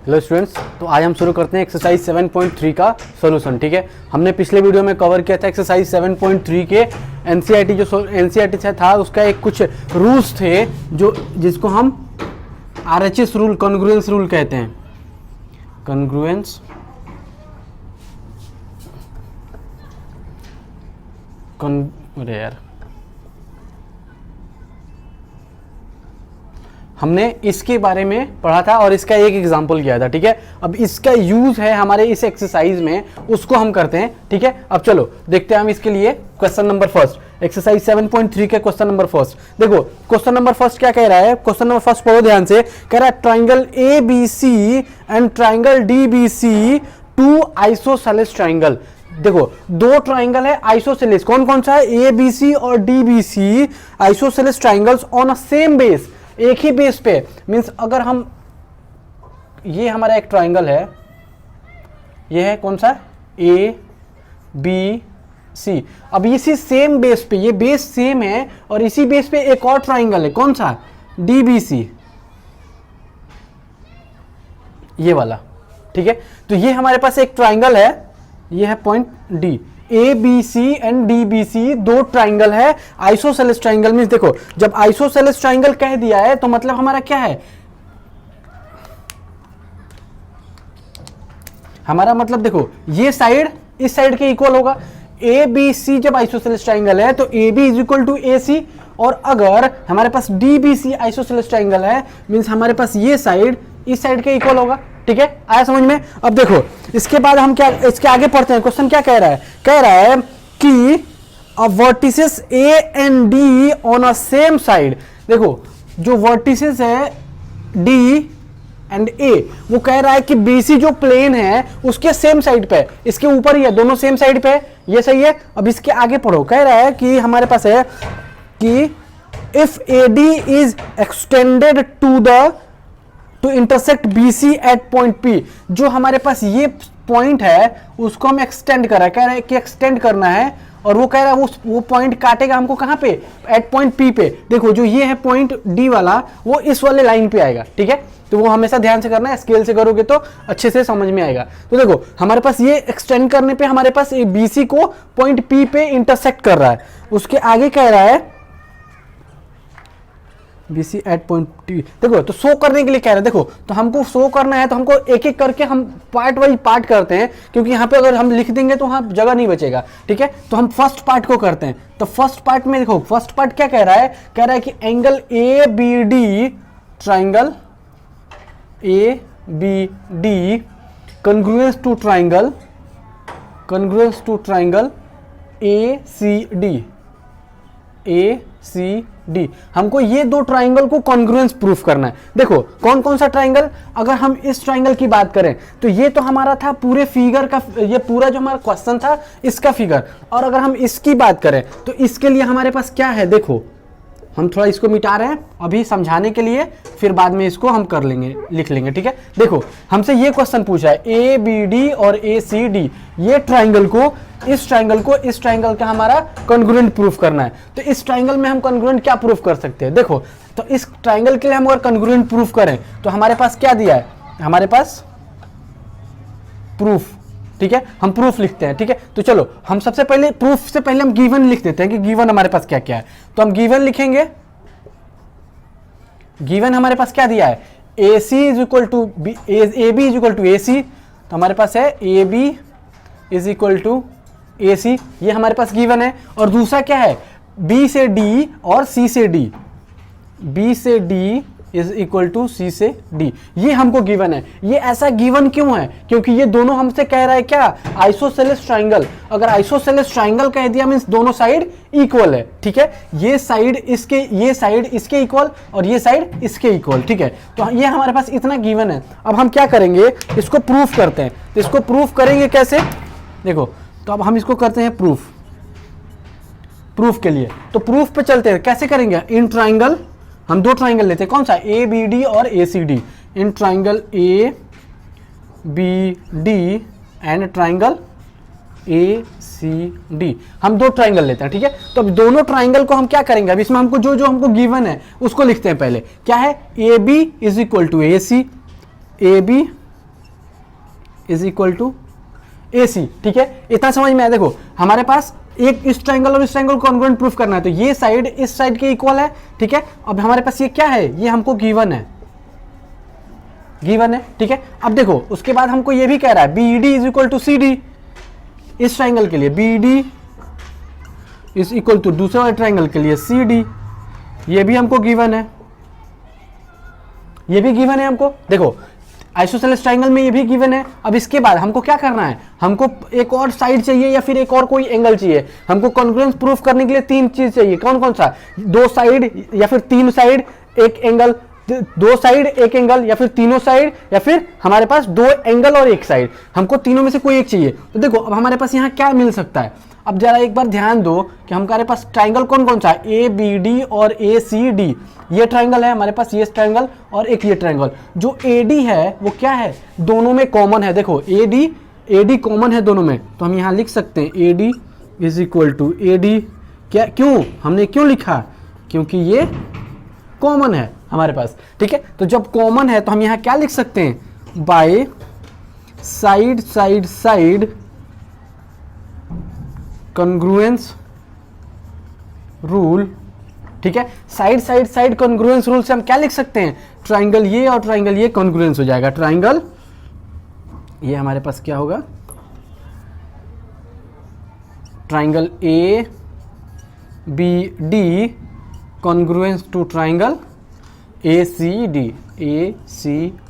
Hello students, तो आज हम शुरू करते हैं एक्सरसाइज 7.3 का सॉल्यूशन। ठीक है, हमने पिछले वीडियो में कवर किया था एक्सरसाइज 7.3 के एनसीईआरटी जो एनसीईआरटी से था उसका एक कुछ रूल्स थे जो जिसको हम आरएचएस रूल, कॉन्ग्रुएंस रूल कहते हैं। कॉन्ग्रुएंस अरे यार, हमने इसके बारे में पढ़ा था और इसका एक एग्जाम्पल किया था। ठीक है, अब इसका यूज है हमारे इस एक्सरसाइज में, उसको हम करते हैं। ठीक है, अब चलो देखते हैं हम इसके लिए क्वेश्चन नंबर फर्स्ट, एक्सरसाइज 7.3 के क्वेश्चन नंबर फर्स्ट। देखो क्वेश्चन नंबर फर्स्ट क्या कह रहा है, क्वेश्चन नंबर फर्स्ट पढ़ो ध्यान से। कह रहा है triangle A B C and triangle D B C two isosceles triangle. देखो दो ट्राइंगल है आइसोसेलेस, कौन कौन सा है, ए बी सी और D B C, isosceles triangles on a same base, एक ही बेस पे। मींस अगर हम, ये हमारा एक ट्राइंगल है, ये है कौन सा, ए बी सी। अब इसी सेम बेस पे, ये बेस सेम है और इसी बेस पे एक और ट्राइंगल है, कौन सा, डी बी सी, ये वाला। ठीक है, तो ये हमारे पास एक ट्राइंगल है, ये है point D. A B C and D B C दो ट्राइंगल है, आइसोसेलेस ट्राइंगल। मींस देखो जब आइसोसेलेस ट्राइंगल कह दिया है तो मतलब हमारा क्या है, हमारा मतलब देखो ये साइड इस साइड के इक्वल होगा। ए बी सी जब आइसोसेलेस ट्राइंगल है तो A B is equal to A C, और अगर हमारे पास D B C isosceles triangle है मींस हमारे पास ये साइड इस साइड के इक्वल होगा। ठीक है, आया समझ में। अब देखो इसके बाद हम क्या, इसके आगे पढ़ते हैं। क्वेश्चन क्या कह रहा है, कह रहा है कि a vertices A and D on a same side. देखो जो वर्टिसेस है डी एंड ए, वो कह रहा है कि बीसी जो प्लेन है उसके सेम साइड पे, इसके ऊपर ही है, दोनों सेम साइड पे, ये सही है। अब इसके आगे पढ़ो, कह रहा है कि हमारे पास है कि if A D is extended to intersect BC at point P, जो हमारे पास ये पॉइंट है उसको हम एक्सटेंड कर रहा है, कह रहे हैं कि एक्सटेंड करना है, और वो कह रहा है वो पॉइंट काटेगा हमको कहां पे, एट पॉइंट P पे। देखो जो ये है पॉइंट D वाला, वो इस वाले लाइन पे आएगा। ठीक है, तो वो हमेशा ध्यान से करना है, स्केल से करोगे तो अच्छे से समझ में आएगा। तो देखो हमारे पास ये एक्सटेंड करने पे हमारे पास BC को पॉइंट P पे इंटरसेक्ट कर रहा है। उसके आगे कह रहा है BC एट पॉइंट T। देखो तो शो करने के लिए कह रहे हैं, देखो तो हमको शो करना है तो हमको एक एक करके हम पार्ट वाइज पार्ट करते हैं, क्योंकि यहाँ पे अगर हम लिख देंगे तो वहाँ जगह नहीं बचेगा। ठीक है, तो हम फर्स्ट पार्ट को करते हैं। तो फर्स्ट पार्ट में देखो, फर्स्ट पार्ट क्या कह रहा है, कह रहा है कि angle A B D, triangle A B D congruence to triangle A C D. हमको ये दो ट्राइंगल को कॉन्ग्रुएंस प्रूफ करना है। देखो कौन कौन सा ट्राइंगल, अगर हम इस ट्राइंगल की बात करें तो ये तो हमारा था पूरे फिगर का, ये पूरा जो हमारा क्वेश्चन था इसका फिगर। और अगर हम इसकी बात करें तो इसके लिए हमारे पास क्या है, देखो हम थोड़ा इसको मिटा रहे हैं अभी समझाने के लिए, फिर बाद में इसको हम कर लेंगे, लिख लेंगे। ठीक है, देखो हमसे ये क्वेश्चन पूछा है ए बी डी और ए सी डी, ये ट्राइंगल को इस ट्राइंगल का हमारा कॉन्ग्रुएंट प्रूफ करना है। तो इस ट्राइंगल में हम कॉन्ग्रुएंट क्या प्रूफ कर सकते हैं, देखो तो इस ट्राइंगल के लिए हम अगर कॉन्ग्रुएंट प्रूफ करें तो हमारे पास क्या दिया है, हमारे पास प्रूफ। ठीक है, हम प्रूफ लिखते हैं। ठीक है, तो चलो हम सबसे पहले प्रूफ से पहले हम गिवन लिख देते हैं कि गिवन हमारे पास क्या क्या है। तो हम गिवन लिखेंगे, गिवन हमारे पास क्या दिया है, A C is equal to B, A B is equal to A C. तो हमारे पास है A B is equal to A C, ये हमारे पास गिवन है। और दूसरा क्या है, बी से डी और सी से डी, बी से डी इज इक्वल टू सी से डी, ये हमको गिवन है। ये ऐसा गिवन क्यों है, क्योंकि ये दोनों हमसे कह रहा है क्या, आइसोसेलेस ट्राइंगल। अगर आइसोसेलेस ट्राइंगल कह दिया मींस दोनों साइड इक्वल है। ठीक है, ये साइड इसके इक्वल और ये साइड इसके इक्वल। ठीक है, तो ये हमारे पास इतना गिवन है। अब हम क्या करेंगे, इसको प्रूफ करते हैं। तो इसको प्रूफ करेंगे कैसे, देखो तो अब हम इसको करते हैं प्रूफ के लिए। तो प्रूफ पे चलते हैं, कैसे करेंगे, इन ट्राइंगल, हम दो ट्राइंगल लेते हैं, कौन सा, ए बी डी और A C D, in triangle A B D and triangle A C D, हम दो ट्राइंगल लेते हैं। ठीक है, तो अब दोनों ट्राइंगल को हम क्या करेंगे, अब इसमें हमको जो हमको गिवन है उसको लिखते हैं। पहले क्या है, A B is equal to A C, A B is equal to A C. ठीक है, इतना समझ में आया। देखो हमारे पास एक इस ट्रायंगल और इस ट्रायंगल को कॉन्ग्रुएंट प्रूफ करना है, तो ये साइड इस साइड के इक्वल है। ठीक है, अब हमारे पास ये क्या है, ये हमको गिवन है, गिवन है। ठीक है, अब देखो उसके बाद हमको ये भी कह रहा है B D is equal to C D, इस ट्रायंगल के लिए B D is equal to दूसरे वाले ट्रायंगल के लिए सी डी, ये भी हमको गिवन है, ये भी गिवन है हमको। देखो आइसोसेलेस ट्रायंगल में ये भी गिवन है। अब इसके बाद हमको क्या करना है, हमको एक और साइड चाहिए या फिर एक और कोई एंगल चाहिए। हमको कॉन्ग्रुएंस प्रूफ करने के लिए तीन चीज चाहिए। कौन कौन सा, दो साइड या फिर तीन साइड एक एंगल, दो साइड एक एंगल, या फिर तीनों साइड, या फिर हमारे पास दो एंगल और एक साइड। हमको तीनों में से कोई एक चाहिए। तो देखो अब हमारे पास यहाँ क्या मिल सकता है। अब जरा एक बार ध्यान दो कि हमारे पास ट्रायंगल कौन कौन सा है, ए बी डी और ए सी डी। ये ट्रायंगल है हमारे पास, ये ट्रायंगल और एक ये ट्रायंगल। जो ए डी है वो क्या है, दोनों में कॉमन है। देखो ए डी कॉमन है दोनों में, तो हम यहाँ लिख सकते हैं A D is equal to A D. क्या, क्यों हमने क्यों लिखा, क्योंकि ये कॉमन है हमारे पास। ठीक है, तो जब कॉमन है तो हम यहाँ क्या लिख सकते हैं, by side side side congruence rule. ठीक है, side side side congruence rule से हम क्या लिख सकते हैं, ट्रायंगल ये और ट्रायंगल ये कॉन्ग्रुएंस हो जाएगा। ट्रायंगल ये हमारे पास क्या होगा, triangle A B D congruence to triangle A C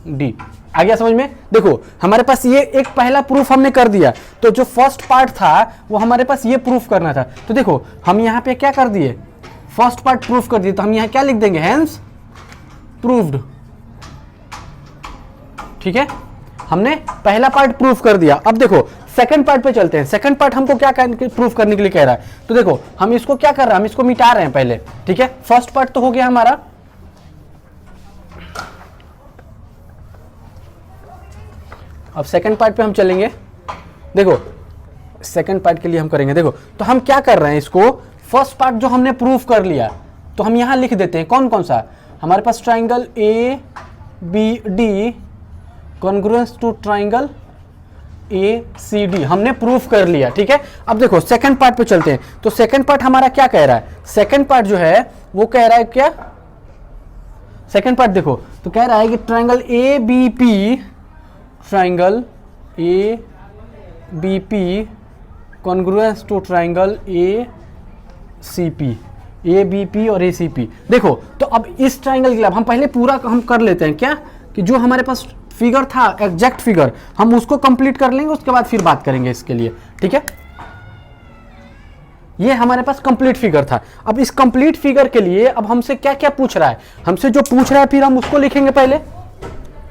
D. आ गया समझ में। देखो हमारे पास ये एक पहला प्रूफ हमने कर दिया, तो जो फर्स्ट पार्ट था वो हमारे पास ये प्रूफ करना था। तो देखो हम यहाँ पे क्या कर दिए, फर्स्ट पार्ट प्रूफ कर दिए, तो हम यहाँ क्या लिख देंगे, हेंस प्रूव्ड। ठीक है, हमने पहला पार्ट प्रूफ कर दिया। अब देखो सेकंड पार्ट पे चलते हैं। सेकंड पार्ट हमको क्या प्रूफ करने के लिए कह रहा है, तो देखो हम इसको क्या कर रहे हैं, हम इसको मिटा रहे हैं पहले। ठीक है, फर्स्ट पार्ट तो हो गया हमारा। अब सेकंड पार्ट पे हम चलेंगे। देखो सेकंड पार्ट के लिए हम करेंगे, देखो तो हम क्या कर रहे हैं, इसको फर्स्ट पार्ट जो हमने प्रूफ कर लिया तो हम यहां लिख देते हैं कौन कौन सा, हमारे पास triangle A B D congruence to triangle A C D हमने प्रूफ कर लिया। ठीक है, अब देखो सेकंड पार्ट पे चलते हैं। तो सेकंड पार्ट हमारा क्या कह रहा है, सेकंड पार्ट जो है वो कह रहा है क्या, सेकंड पार्ट देखो तो कह रहा है कि triangle A B P, triangle A B P congruence to triangle A C P, A B P और ए सी पी। देखो तो अब इस ट्रायंगल के लिए हम पहले पूरा हम कर लेते हैं क्या, कि जो हमारे पास फिगर था एग्जैक्ट फिगर हम उसको कंप्लीट कर लेंगे, उसके बाद फिर बात करेंगे इसके लिए। ठीक है, ये हमारे पास कंप्लीट फिगर था। अब इस कंप्लीट फिगर के लिए अब हमसे क्या क्या पूछ रहा है, हमसे जो पूछ रहा है फिर हम उसको लिखेंगे पहले।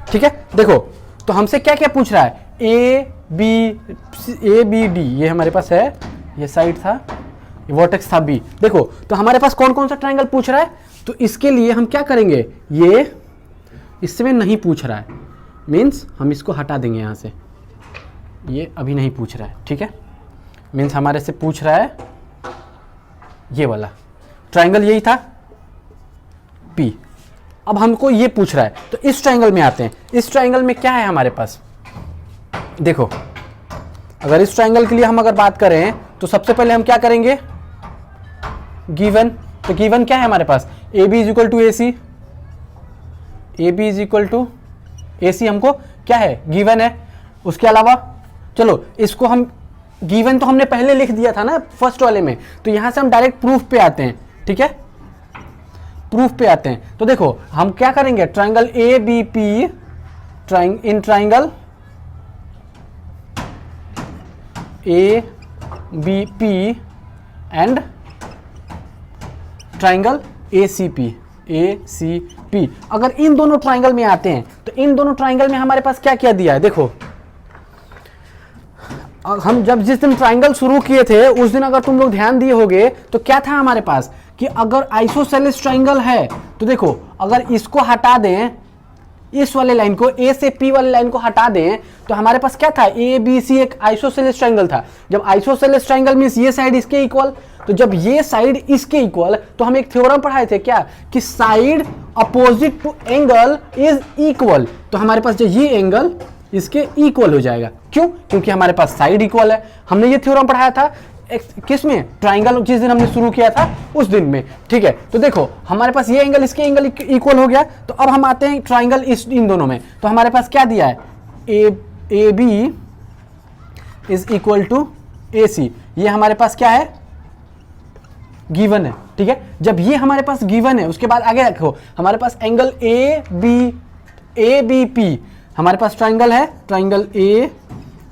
ठीक है, देखो तो हमसे क्या क्या पूछ रहा है, ए बी डी, ये हमारे पास है, ये साइड था, वर्टेक्स था बी। देखो तो हमारे पास कौन कौन सा ट्रायंगल पूछ रहा है, तो इसके लिए हम क्या करेंगे, ये इसमें नहीं पूछ रहा है, मीन्स हम इसको हटा देंगे यहाँ से, ये अभी नहीं पूछ रहा है। ठीक है, मीन्स हमारे से पूछ रहा है ये वाला ट्रायंगल, यही था पी। अब हमको ये पूछ रहा है, तो इस ट्रायंगल में आते हैं। इस ट्रायंगल में क्या है हमारे पास, देखो अगर इस ट्रायंगल के लिए हम अगर बात करें तो सबसे पहले हम क्या करेंगे, गिवन। तो गिवन क्या है हमारे पास, A B is equal to A C, A B is equal to A C हमको क्या है, गिवन है। उसके अलावा चलो इसको हम, गिवन तो हमने पहले लिख दिया था ना फर्स्ट वाले में, तो यहां से हम डायरेक्ट प्रूफ पे आते हैं। ठीक है, प्रूफ पे आते हैं। तो देखो हम क्या करेंगे, ट्रायंगल ए बी पी, इन triangle A B P and triangle A C P. अगर इन दोनों ट्रायंगल में आते हैं तो इन दोनों ट्रायंगल में हमारे पास क्या क्या दिया है, देखो हम जब जिस दिन ट्रायंगल शुरू किए थे उस दिन अगर तुम लोग ध्यान दिए होगे तो क्या था हमारे पास, कि अगर आइसोसेलेस ट्रायंगल है तो देखो अगर इसको हटा दें, इस वाले लाइन को, ए से पी वाले लाइन को हटा दें, तो हमारे पास क्या था, ए बी सी एक आइसोसेलेस ट्रायंगल था। जब आइसोसेलेस ट्रायंगल मींस ये साइड इसके इक्वल, तो जब ये साइड इसके इक्वल, तो हम एक थ्योरम पढ़ाए थे क्या, कि side opposite to angle is equal. तो हमारे पास जो ये एंगल इसके इक्वल हो जाएगा। क्यों? क्योंकि हमारे पास साइड इक्वल है। हमने ये थ्योरम पढ़ाया था किस में? ट्राइंगल, जिस दिन हमने शुरू किया था उस दिन में, ठीक है। तो देखो हमारे पास ये एंगल इसके एंगल इक्वल हो गया। तो अब हम आते हैं ट्राइंगल इन दोनों में। तो हमारे पास क्या दिया है? A B is equal to A C. ये हमारे पास क्या है? गिवन है, ठीक है। जब ये हमारे पास गिवन है, उसके बाद आगे रखो हमारे पास एंगल ए बी पी, हमारे पास ट्राइंगल है, triangle A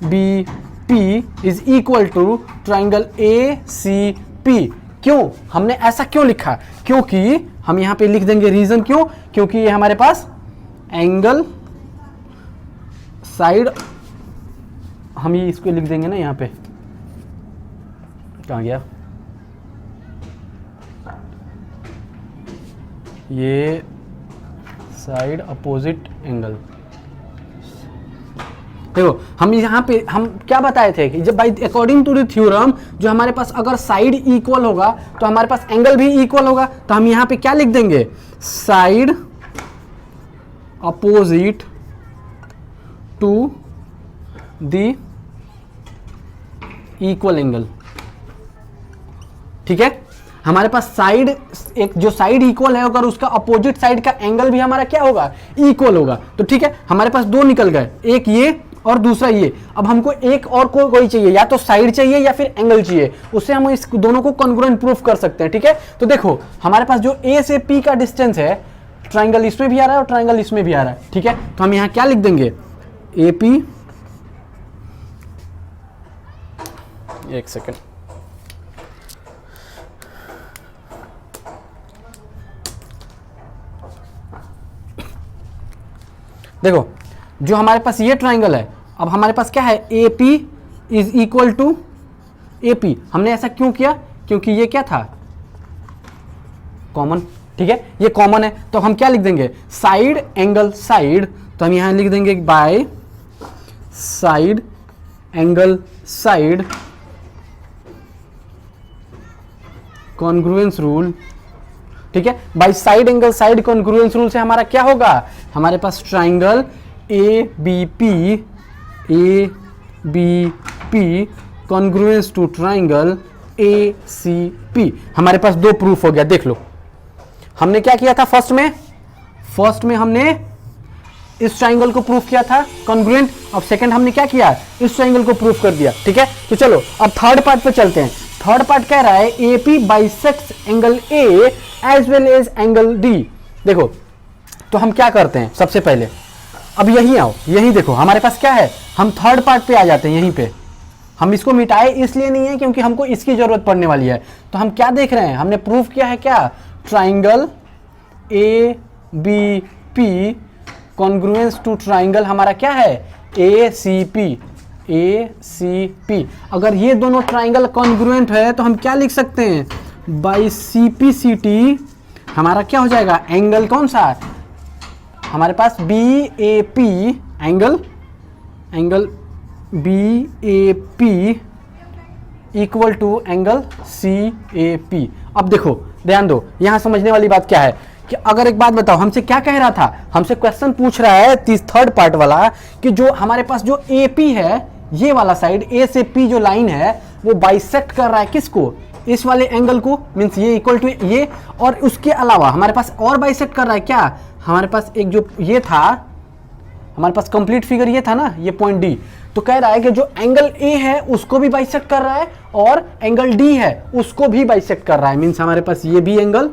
B P is equal to triangle A C P. क्यों हमने ऐसा क्यों लिखा? क्योंकि हम यहां पे लिख देंगे रीजन। क्यों? क्योंकि ये हमारे पास एंगल साइड, हम ये इसको लिख देंगे ना यहां पे, कहां गया ये साइड अपोजिट एंगल। देखो हम यहाँ पे हम क्या बताए थे कि जब by according to the theorem जो हमारे पास अगर साइड इक्वल होगा तो हमारे पास एंगल भी इक्वल होगा। तो हम यहाँ पे क्या लिख देंगे? Side opposite to the equal angle, ठीक है। हमारे पास साइड, एक जो साइड इक्वल है अगर उसका अपोजिट साइड का एंगल भी हमारा क्या होगा? इक्वल होगा। तो ठीक है, हमारे पास दो निकल गए, एक ये और दूसरा ये। अब हमको एक और कोई चाहिए, या तो साइड चाहिए या फिर एंगल चाहिए। उससे हम इस दोनों को कॉन्ग्रुएंट प्रूफ कर सकते हैं, ठीक है। तो देखो हमारे पास जो ए से पी का डिस्टेंस है, ट्राइंगल इसमें भी आ रहा है और ट्राइंगल इसमें भी आ रहा है, ठीक है। तो हम यहां क्या लिख देंगे? ए पी, एक सेकेंड, देखो जो हमारे पास ये ट्राइंगल है, अब हमारे पास क्या है? A P is equal to A P. हमने ऐसा क्यों किया? क्योंकि ये क्या था? कॉमन, ठीक है, ये कॉमन है। तो हम क्या लिख देंगे? Side angle side. तो हम यहां लिख देंगे by side angle side congruence rule, ठीक है। By side angle side congruence rule से हमारा क्या होगा? हमारे पास triangle A B P congruence to triangle A C P. हमारे पास दो प्रूफ हो गया। देख लो हमने क्या किया था फर्स्ट में हमने इस ट्राइंगल को प्रूफ किया था कॉन्ग्रुएंट। अब सेकंड हमने क्या किया? इस ट्राइंगल को प्रूफ कर दिया, ठीक है। तो चलो अब थर्ड पार्ट पे चलते हैं। थर्ड पार्ट कह रहा है A P bisects angle A as well as angle D. देखो तो हम क्या करते हैं? सबसे पहले अब यहीं आओ, यहीं देखो हमारे पास क्या है। हम थर्ड पार्ट पे आ जाते हैं। यहीं पे हम इसको मिटाए इसलिए नहीं है क्योंकि हमको इसकी जरूरत पड़ने वाली है। तो हम क्या देख रहे हैं? हमने प्रूफ किया है क्या? Triangle A B P congruence to triangle हमारा क्या है? A C P. अगर ये दोनों ट्राइंगल कॉन्ग्रुएंट है तो हम क्या लिख सकते हैं? By C P C T हमारा क्या हो जाएगा? एंगल कौन सा? हमारे पास B A P angle B A P equal to angle C A P. अब देखो ध्यान दो, यहां समझने वाली बात क्या है कि अगर एक बात बताओ, हमसे क्या कह रहा था? हमसे क्वेश्चन पूछ रहा है थर्ड पार्ट वाला कि जो हमारे पास जो ए पी है, ये वाला साइड ए से पी जो लाइन है वो बाइसेक्ट कर रहा है किसको? इस वाले एंगल को, मीन्स ये इक्वल टू ये। और उसके अलावा हमारे पास और बाइसेक्ट कर रहा है क्या? हमारे पास एक जो ये था, हमारे पास कंप्लीट फिगर ये था ना, ये पॉइंट डी। तो कह रहा है कि जो एंगल ए है उसको भी बाइसेक्ट कर रहा है और एंगल डी है उसको भी बाइसेक्ट कर रहा है। मीन्स हमारे पास ये भी एंगल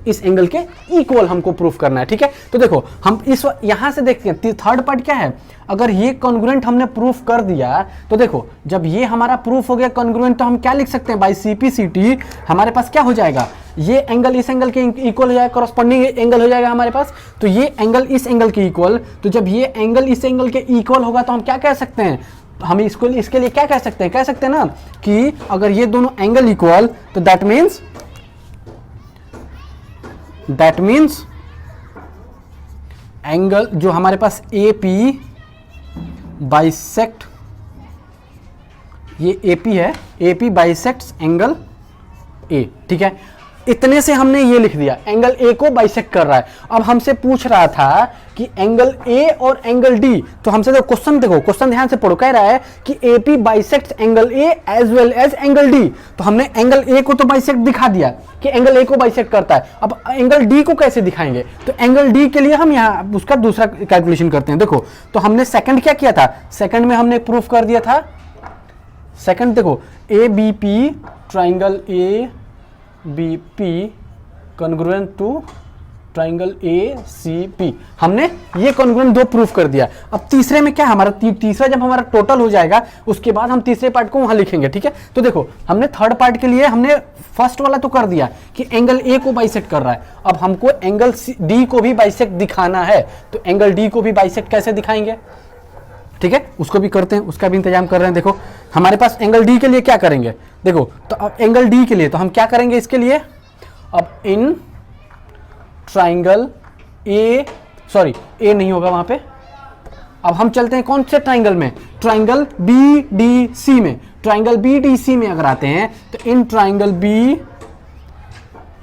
इस एंगल के इक्वल हमको प्रूफ करना है, ठीक है। तो देखो हम इस यहां से देखते हैं थर्ड पार्ट क्या है। अगर ये कॉन्ग्रुएंट हमने प्रूफ कर दिया तो देखो जब ये हमारा प्रूफ हो गया कॉन्ग्रुएंट, तो हम क्या लिख सकते हैं? बाई सीपीसीटी हमारे पास क्या हो जाएगा? ये एंगल इस एंगल के इक्वल हो जाएगा, कॉरस्पॉन्डिंग एंगल हो जाएगा हमारे पास। तो ये एंगल इस एंगल के इक्वल, तो जब ये एंगल इस एंगल के इक्वल होगा तो हम क्या कह सकते हैं? हम इसको इसके लिए क्या कह सकते हैं? कह सकते हैं ना कि अगर ये दोनों एंगल इक्वल तो दैट मीन्स एंगल जो हमारे पास ए पी बाइसेक्ट, ये ए पी है, ए पी बाइसेक्ट्स एंगल ए, ठीक है। इतने से हमने ये लिख दिया, एंगल ए को बाइसेक्ट कर रहा है। अब हमसे पूछ रहा था कि एंगल ए और एंगल डी, तो हमसे देखो क्वेश्चन ध्यान से पढ़ो, कह रहा है कि AP bisects angle A as well as angle D. तो हमने एंगल ए को तो बाइसेक्ट दिखा दिया कि एंगल ए को बाइसेक्ट करता है, अब एंगल डी को कैसे दिखाएंगे? तो एंगल डी के लिए हम यहाँ उसका दूसरा कैलकुलेशन करते हैं। देखो, तो हमने सेकंड क्या किया था, सेकंड में हमने प्रूफ कर दिया था, सेकंड देखो A B P triangle A B P congruent to triangle A C P, हमने ये कॉन्ग्रुएंट दो प्रूफ कर दिया। अब तीसरे में क्या हमारा तीसरा जब हमारा टोटल हो जाएगा उसके बाद हम तीसरे पार्ट को वहां लिखेंगे, ठीक है। तो देखो हमने थर्ड पार्ट के लिए हमने फर्स्ट वाला तो कर दिया कि एंगल ए को बाइसेक्ट कर रहा है, अब हमको एंगल डी को भी बाइसेक्ट दिखाना है, तो एंगल डी को भी बाइसेक्ट कैसे दिखाएंगे, ठीक है, उसको भी करते हैं, उसका भी इंतजाम कर रहे हैं। देखो हमारे पास एंगल डी के लिए क्या करेंगे, देखो तो अब एंगल डी के लिए तो हम क्या करेंगे इसके लिए, अब इन ट्राइंगल ए नहीं होगा वहां पे, अब हम चलते हैं कौन से ट्राइंगल में, ट्राइंगल बी डी सी में। ट्राइंगल बी डी सी में अगर आते हैं तो इन ट्राइंगल बी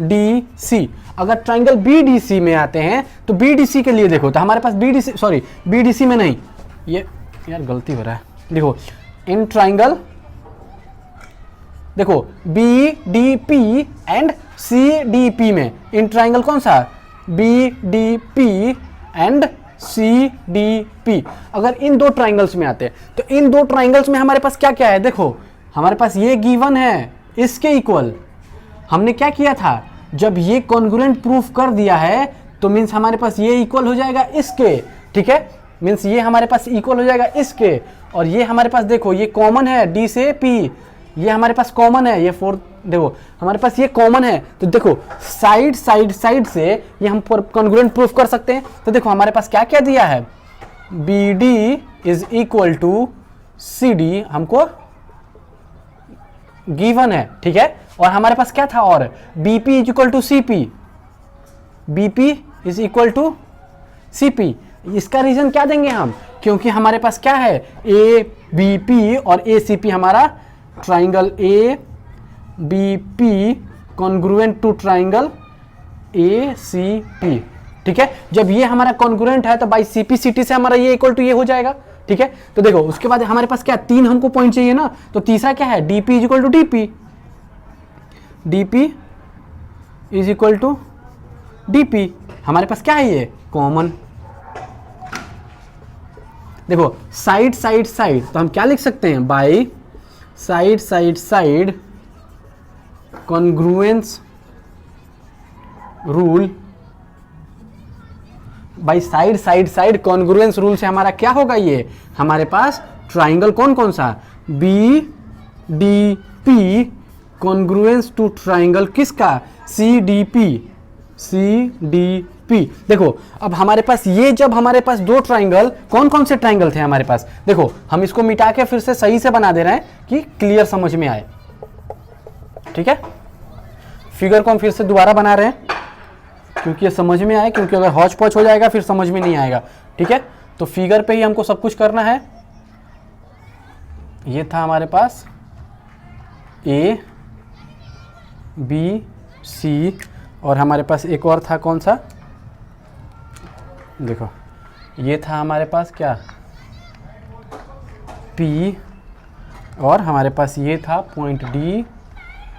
डी सी, अगर ट्राइंगल बी डी सी में आते हैं तो बी डी सी के लिए देखो, तो हमारे पास बी डी सी में नहीं, ये यार गलती हो रहा है, देखो इन ट्राइंगल, देखो B D P and C D P में, इन ट्राइंगल कौन सा, B D P and C D P, अगर इन दो ट्राइंगल्स में आते हैं तो इन दो ट्राइंगल्स में हमारे पास क्या क्या है, देखो हमारे पास ये गिवन है, इसके इक्वल हमने क्या किया था, जब ये कॉन्ग्रुएंट प्रूफ कर दिया है तो मीन्स हमारे पास ये इक्वल हो जाएगा इसके, ठीक है, मीन्स ये हमारे पास इक्वल हो जाएगा इसके, और ये हमारे पास देखो ये कॉमन है डी से पी, ये हमारे पास कॉमन है, ये फोर्थ देखो हमारे पास ये कॉमन है, तो देखो साइड से ये हम कॉन्ग्रुएंट प्रूफ कर सकते हैं। तो देखो हमारे पास क्या क्या दिया है, B D is equal to C D हमको गिवन है, ठीक है, और हमारे पास क्या था, और BP is equal to C P, BP is equal to C P. इसका रीजन क्या देंगे हम, क्योंकि हमारे पास क्या है, ए बी पी और ए सी पी, हमारा triangle A B P congruent to triangle A C P, ठीक है। जब ये हमारा कॉन्ग्रुएंट है तो by C P C T से हमारा ये इक्वल टू ये हो जाएगा, ठीक है। तो देखो उसके बाद हमारे पास क्या, तीन हमको पॉइंट चाहिए ना, तो तीसरा क्या है, D P is equal to D P, D P is equal to D P, हमारे पास क्या है ये कॉमन। देखो साइड तो हम क्या लिख सकते हैं, by side congruence rule, by side congruence rule से हमारा क्या होगा, ये हमारे पास ट्राइंगल कौन सा, B D P congruence to triangle किसका, सी डी पी। देखो अब हमारे पास ये, जब हमारे पास दो ट्राइंगल, कौन से ट्राइंगल थे हमारे पास, देखो हम इसको मिटा के फिर से सही से बना दे रहे हैं कि क्लियर समझ में आए, ठीक है। फिगर को हम फिर से दोबारा बना रहे हैं क्योंकि ये समझ में आए, क्योंकि अगर हौच पौच हो जाएगा फिर समझ में नहीं आएगा, ठीक है। तो फिगर पे ही हमको सब कुछ करना है। ये था हमारे पास ए बी सी, और हमारे पास एक और था कौन सा, देखो ये था हमारे पास क्या, P, और हमारे पास ये था पॉइंट D,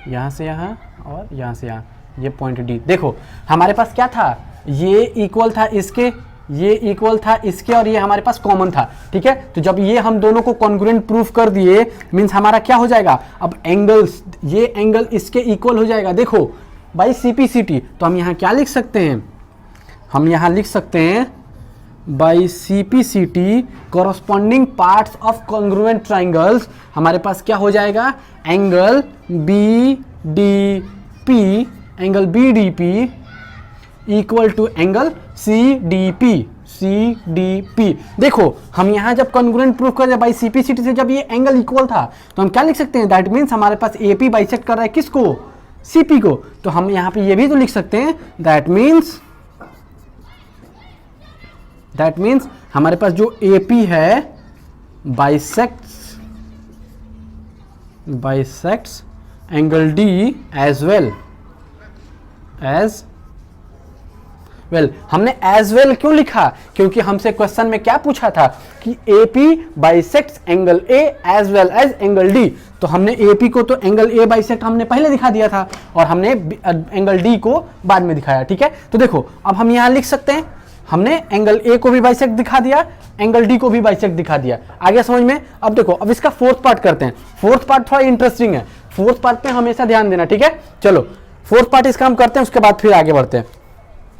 यहाँ से यहाँ और यहाँ से यहाँ, ये पॉइंट D। देखो हमारे पास क्या था, ये इक्वल था इसके, ये इक्वल था इसके, और ये हमारे पास कॉमन था, ठीक है। तो जब ये हम दोनों को कॉन्ग्रुएंट प्रूफ कर दिए, मीन्स हमारा क्या हो जाएगा, अब एंगल्स, ये एंगल इसके इक्वल हो जाएगा, देखो by C P C T. तो हम यहाँ क्या लिख सकते हैं, हम यहाँ लिख सकते हैं by C P C T corresponding parts of congruent triangles, हमारे पास क्या हो जाएगा, angle B D P, angle B D P equal to angle C D P. देखो हम यहाँ जब कॉन्ग्रुएंट प्रूफ कर by C P C T से, जब ये एंगल इक्वल था तो हम क्या लिख सकते हैं, दैट मीन्स हमारे पास ए पी बाइसेक्ट कर रहा है किसको, सी पी को। तो हम यहाँ पे ये भी तो लिख सकते हैं, दैट मीन्स हमारे पास जो ए पी है bisects angle D as well as well. हमने एज वेल क्यों लिखा? क्योंकि हमसे क्वेश्चन में क्या पूछा था कि AP bisects angle A as well as angle D। तो हमने AP को तो एंगल A बाइसेक्ट हमने पहले दिखा दिया था और हमने एंगल D को बाद में दिखाया, ठीक है। तो देखो अब हम यहां लिख सकते हैं, हमने एंगल A को भी बाइसेक्ट दिखा दिया, एंगल D को भी बाइसेक्ट दिखा दिया। आगे समझ में? अब देखो, अब इसका फोर्थ पार्ट करते हैं। फोर्थ पार्ट थोड़ा इंटरेस्टिंग है, फोर्थ पार्ट पे हमेशा ध्यान देना, ठीक है। चलो फोर्थ पार्ट इसका हम करते हैं, उसके बाद फिर आगे बढ़ते हैं।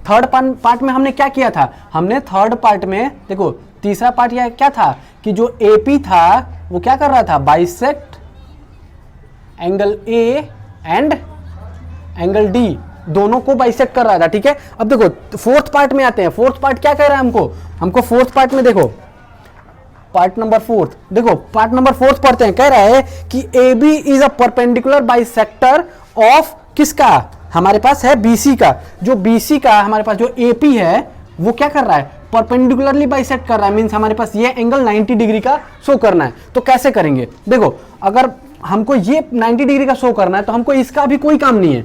थर्ड पार्ट में हमने क्या किया था? हमने थर्ड पार्ट में देखो, तीसरा पार्ट यह क्या था कि जो AP था वो क्या कर रहा था? Bisect angle A and angle D, दोनों को बाइसेक्ट कर रहा था, ठीक है। अब देखो फोर्थ पार्ट में आते हैं। फोर्थ पार्ट क्या कह रहा है हमको फोर्थ पार्ट में देखो, पार्ट नंबर फोर्थ, देखो पार्ट नंबर फोर्थ पढ़ते हैं। कह रहा है कि AB is a perpendicular bisector of किसका? हमारे पास है BC का। जो BC का हमारे पास जो AP है वो क्या कर रहा है? परपेंडिकुलरली बाइसेक्ट कर रहा है। मींस हमारे पास ये एंगल 90 डिग्री का शो करना है। तो कैसे करेंगे? देखो, अगर हमको ये 90 डिग्री का शो करना है तो हमको इसका भी कोई काम नहीं है,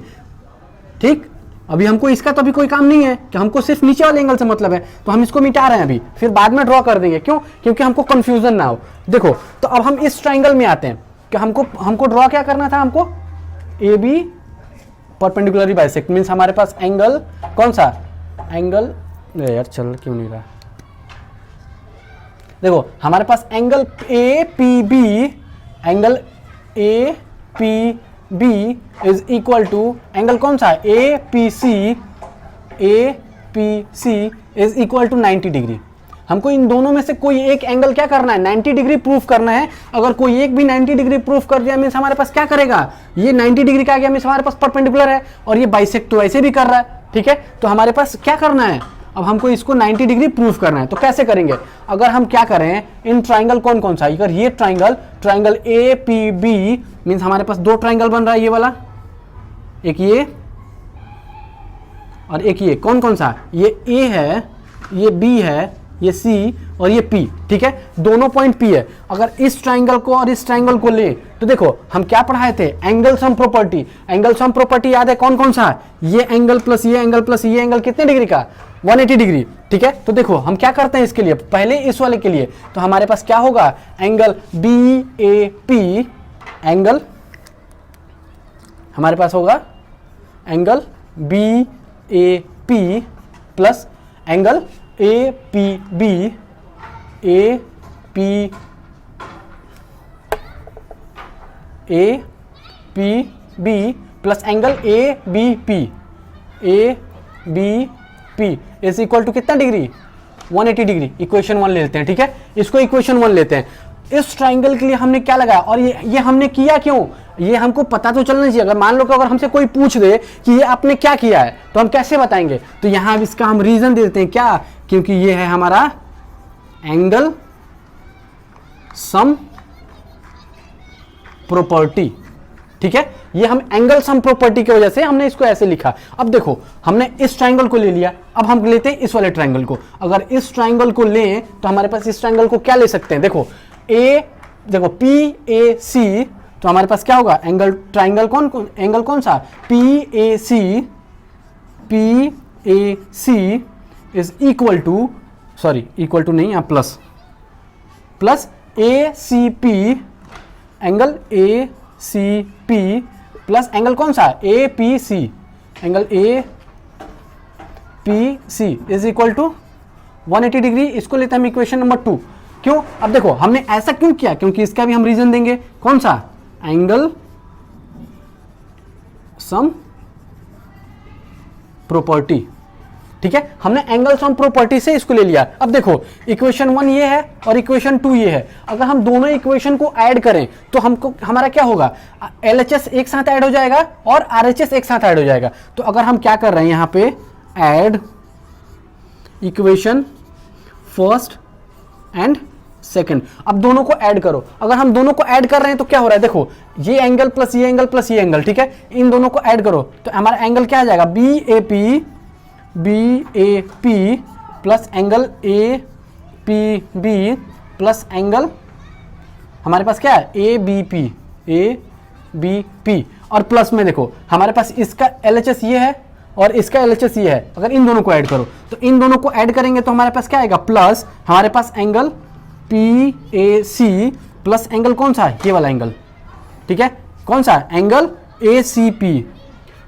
ठीक। अभी हमको इसका तो अभी कोई काम नहीं है कि हमको सिर्फ नीचे वाले एंगल से मतलब है, तो हम इसको मिटा रहे हैं अभी, फिर बाद में ड्रॉ कर देंगे। क्यों? क्योंकि हमको कंफ्यूजन ना हो। देखो, तो अब हम इस ट्राइंगल में आते हैं कि हमको ड्रॉ क्या करना था? हमको AB परपेंडिकुलरली बाइसेक्ट, मींस हमारे पास एंगल कौन सा? एंगल यार चल क्यों नहीं रहा? देखो हमारे पास angle APB, angle APB is equal to angle कौन सा? APC is equal to 90 degree. हमको इन दोनों में से कोई एक एंगल क्या करना है? 90 डिग्री प्रूफ करना है। अगर कोई एक भी 90 डिग्री प्रूफ कर दिया मींस हमारे पास क्या करेगा? ये 90 डिग्री का आ गया, मींस हमारे पास परपेंडिकुलर है और ये बाइसेक्ट तो ऐसे भी कर रहा है, ठीक है। तो हमारे पास क्या करना है? अब हमको इसको 90 डिग्री प्रूफ करना है। तो कैसे करेंगे? अगर हम क्या करें, इन ट्राइंगल कौन कौन सा, अगर ये ट्राइंगल APB मींस हमारे पास दो ट्राइंगल बन रहा है, ये वाला, एक ये और एक ये। कौन कौन सा? ये A है, ये B है, ये C और ये P, ठीक है। दोनों पॉइंट P है। अगर इस ट्राइंगल को और इस ट्राइंगल को ले तो देखो हम क्या पढ़ाए थे? Angle sum property. Angle sum property याद है कौन कौन सा? ये एंगल प्लस ये एंगल प्लस ये एंगल कितने डिग्री का? 180 डिग्री, ठीक है। तो देखो हम क्या करते हैं इसके लिए, पहले इस वाले के लिए तो हमारे पास क्या होगा? एंगल BAP, एंगल हमारे पास होगा angle BAP plus angle APB plus angle ABP is equal to कितना डिग्री? 180 डिग्री। इक्वेशन 1 ले लेते हैं, ठीक है। इसको इक्वेशन 1 लेते हैं। इस ट्राइंगल के लिए हमने क्या लगाया और ये हमने किया क्यों? ये हमको पता तो चलना चाहिए। अगर मान लो कि अगर हमसे कोई पूछ दे कि ये आपने क्या किया है तो हम कैसे बताएंगे? तो यहां इसका हम रीजन दे देते हैं, क्या? क्योंकि ये है हमारा एंगल सम प्रॉपर्टी, ठीक है। ये हम एंगल सम प्रॉपर्टी की वजह से हमने इसको ऐसे लिखा। अब देखो हमने इस ट्राइंगल को ले लिया, अब हम लेते हैं इस वाले ट्राइंगल को। अगर इस ट्राइंगल को लें तो हमारे पास इस ट्राइंगल को क्या ले सकते हैं? देखो PAC, तो हमारे पास क्या होगा? एंगल ट्राइंगल एंगल कौन सा? PAC is equal to, sorry equal to नहीं, plus ACP, angle ACP plus angle कौन सा? APC, angle APC is equal to 180 degree. इसको लेते हैं हम इक्वेशन नंबर 2। क्यों? अब देखो हमने ऐसा क्यों किया? क्योंकि इसका भी हम रीजन देंगे। कौन सा? एंगल सम प्रॉपर्टी, ठीक है। हमने एंगल सम प्रॉपर्टी से इसको ले लिया। अब देखो इक्वेशन 1 ये है और इक्वेशन 2 ये है। अगर हम दोनों इक्वेशन को ऐड करें तो हमको हमारा क्या होगा? LHS एक साथ ऐड हो जाएगा और RHS एक साथ ऐड हो जाएगा। तो अगर हम क्या कर रहे हैं यहां पे, add equation first and second, अब दोनों को ऐड करो। अगर हम दोनों को ऐड कर रहे हैं तो क्या हो रहा है? देखो ये एंगल प्लस ये एंगल प्लस ये एंगल, ठीक है। इन दोनों को ऐड करो तो हमारा एंगल क्या आ जाएगा? BAP plus angle APB plus angle हमारे पास क्या है? ABP और प्लस में देखो हमारे पास इसका LHS ये है और इसका LHS ये है, अगर इन दोनों को ऐड करो तो इन दोनों को ऐड करेंगे तो हमारे पास क्या आएगा, प्लस हमारे पास एंगल PAC प्लस एंगल कौन सा है, ये वाला एंगल, ठीक है, कौन सा angle ACP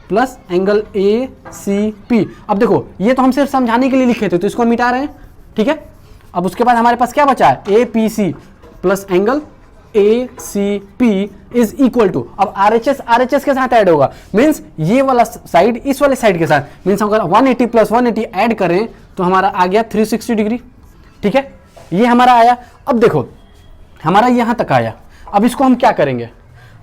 plus angle ACP। अब देखो ये तो हम सिर्फ समझाने के लिए लिखे थे तो इसको मिटा रहे हैं, ठीक है। अब उसके बाद हमारे पास क्या बचा है, APC plus angle ACP is equal to, अब RHS के साथ ऐड होगा, मीन्स ये वाला साइड इस वाले साइड के साथ, मीन्स अगर 180 प्लस 180 ऐड करें तो हमारा आ गया 360 डिग्री, ठीक है, ये हमारा आया। अब देखो हमारा यहां तक आया, अब इसको हम क्या करेंगे,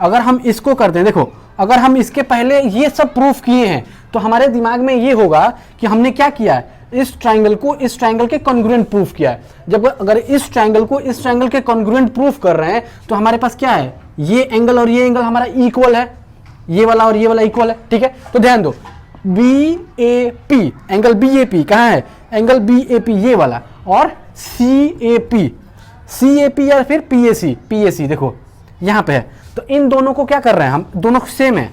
अगर हम इसको करते हैं, देखो अगर हम इसके पहले ये सब प्रूफ किए हैं तो हमारे दिमाग में ये होगा कि हमने क्या किया है, इस ट्राइंगल को इस ट्राइंगल के कॉन्ग्रुएंट प्रूफ किया है। जब अगर इस ट्राइंगल को इस ट्राइंगल के कॉन्ग्रुएंट प्रूफ कर रहे हैं तो हमारे पास क्या है, ये एंगल और ये एंगल हमारा इक्वल है, ये वाला और ये वाला इक्वल है, ठीक है। तो ध्यान दो BAP, एंगल BAP कहाँ है, एंगल BAP ये वाला, और CAP या फिर PAC देखो यहां पे है। तो इन दोनों को क्या कर रहे हैं हम, दोनों सेम है,